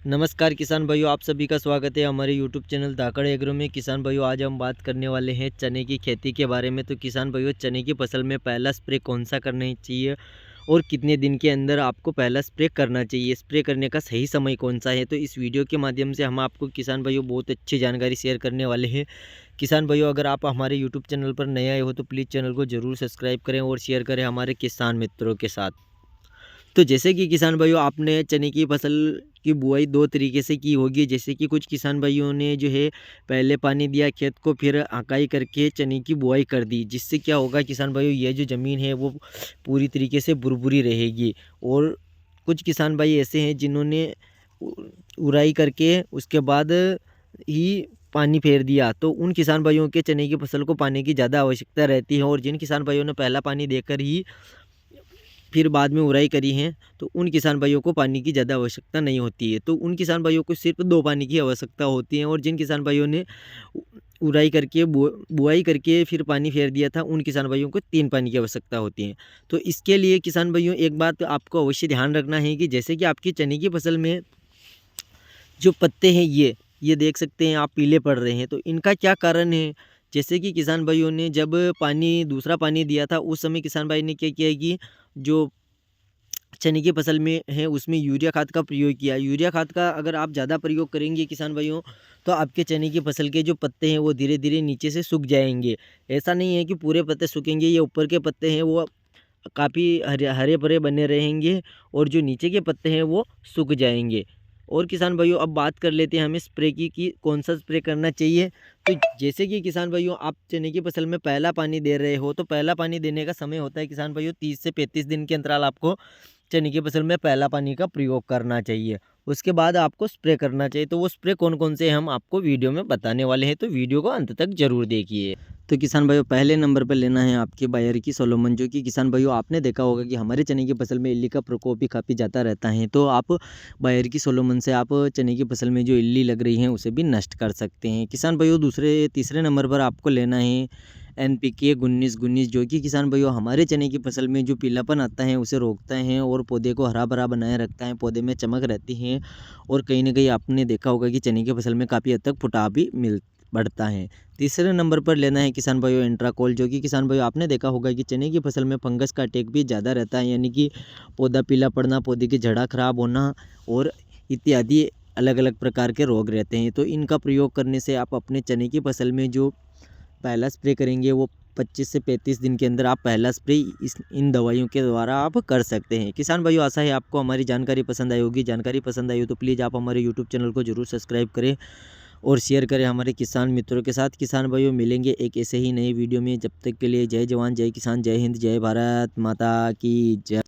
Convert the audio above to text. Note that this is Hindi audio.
नमस्कार किसान भाइयों, आप सभी का स्वागत है हमारे यूट्यूब चैनल धाकड़ एग्रो में। किसान भाइयों, आज हम बात करने वाले हैं चने की खेती के बारे में। तो किसान भाइयों, चने की फसल में पहला स्प्रे कौन सा करना चाहिए और कितने दिन के अंदर आपको पहला स्प्रे करना चाहिए, स्प्रे करने का सही समय कौन सा है, तो इस वीडियो के माध्यम से हम आपको किसान भाइयों बहुत अच्छी जानकारी शेयर करने वाले हैं। किसान भाइयों, अगर आप हमारे यूट्यूब चैनल पर नए आए हो तो प्लीज़ चैनल को ज़रूर सब्सक्राइब करें और शेयर करें हमारे किसान मित्रों के साथ। तो जैसे कि किसान भाइयों, आपने चने की फसल की बुआई दो तरीके से की होगी। जैसे कि कुछ किसान भाइयों ने जो है पहले पानी दिया खेत को, फिर हकाई करके चने की बुआई कर दी। जिससे क्या होगा किसान भाइयों, ये जो ज़मीन है वो पूरी तरीके से बुरबुरी रहेगी। और कुछ किसान भाई ऐसे हैं जिन्होंने उराई करके उसके बाद ही पानी फेर दिया। तो उन किसान भाइयों के चने की फसल को पानी की ज़्यादा आवश्यकता रहती है। और जिन किसान भाइयों ने पहला पानी देकर ही फिर बाद में उराई करी है, तो उन किसान भाइयों को पानी की ज़्यादा आवश्यकता नहीं होती है। तो उन किसान भाइयों को सिर्फ 2 पानी की आवश्यकता होती है। और जिन किसान भाइयों ने उराई करके बुआई करके फिर पानी फेर दिया था, उन किसान भाइयों को 3 पानी की आवश्यकता होती है। तो इसके लिए किसान भाइयों, एक बात आपको अवश्य ध्यान रखना है कि जैसे कि आपकी चने की फसल में जो पत्ते हैं ये देख सकते हैं आप, पीले पड़ रहे हैं। तो इनका क्या कारण है? जैसे कि किसान भाइयों ने जब दूसरा पानी दिया था, उस समय किसान भाई ने क्या किया कि जो चने की फसल में है उसमें यूरिया खाद का प्रयोग किया। यूरिया खाद का अगर आप ज़्यादा प्रयोग करेंगे किसान भाइयों, तो आपके चने की फसल के जो पत्ते हैं वो धीरे धीरे नीचे से सूख जाएंगे। ऐसा नहीं है कि पूरे पत्ते सूखेंगे, ये ऊपर के पत्ते हैं वो काफ़ी हरे हरे भरे बने रहेंगे और जो नीचे के पत्ते हैं वो सूख जाएंगे। और किसान भाइयों, अब बात कर लेते हैं हमें स्प्रे की कि कौन सा स्प्रे करना चाहिए। तो जैसे कि किसान भाइयों, आप चने की फसल में पहला पानी दे रहे हो, तो पहला पानी देने का समय होता है किसान भाइयों 30 से 35 दिन के अंतराल आपको चने की फसल में पहला पानी का प्रयोग करना चाहिए। उसके बाद आपको स्प्रे करना चाहिए। तो वो स्प्रे कौन कौन से हम आपको वीडियो में बताने वाले हैं, तो वीडियो को अंत तक जरूर देखिए। तो किसान भाइयों, पहले नंबर पर लेना है आपके बायर की सोलोमन। जो कि किसान भाइयों, आपने देखा होगा कि हमारे चने की फसल में इल्ली का प्रकोप भी काफ़ी ज़्यादा रहता है। तो आप बायर की सोलोमन से आप चने की फसल में जो इल्ली लग रही है उसे भी नष्ट कर सकते हैं। किसान भाइयों, तीसरे नंबर पर आपको लेना है NPK 19-19। जो कि किसान भाइयों, हमारे चने की फसल में जो पीलापन आता है उसे रोकता है और पौधे को हरा भरा बनाए रखता है, पौधे में चमक रहती है। और कहीं ना कहीं आपने देखा होगा कि चने की फसल में काफ़ी हद तक फुटाव भी बढ़ता है। तीसरे नंबर पर लेना है किसान भाइयों इंट्राकोल। जो कि किसान भाइयों, आपने देखा होगा कि चने की फसल में फंगस का अटैक भी ज़्यादा रहता है, यानी कि पौधा पीला पड़ना, पौधे की जड़ा खराब होना और इत्यादि अलग अलग प्रकार के रोग रहते हैं। तो इनका प्रयोग करने से आप अपने चने की फसल में जो पहला स्प्रे करेंगे वो 25 से 35 दिन के अंदर आप पहला स्प्रे इन दवाइयों के द्वारा आप कर सकते हैं। किसान भाइयों, आशा है आपको हमारी जानकारी पसंद आई होगी। जानकारी पसंद आई हो तो प्लीज़ आप हमारे यूट्यूब चैनल को जरूर सब्सक्राइब करें और शेयर करें हमारे किसान मित्रों के साथ। किसान भाइयों, मिलेंगे एक ऐसे ही नई वीडियो में। जब तक के लिए जय जवान जय किसान, जय हिंद, जय भारत माता की जय।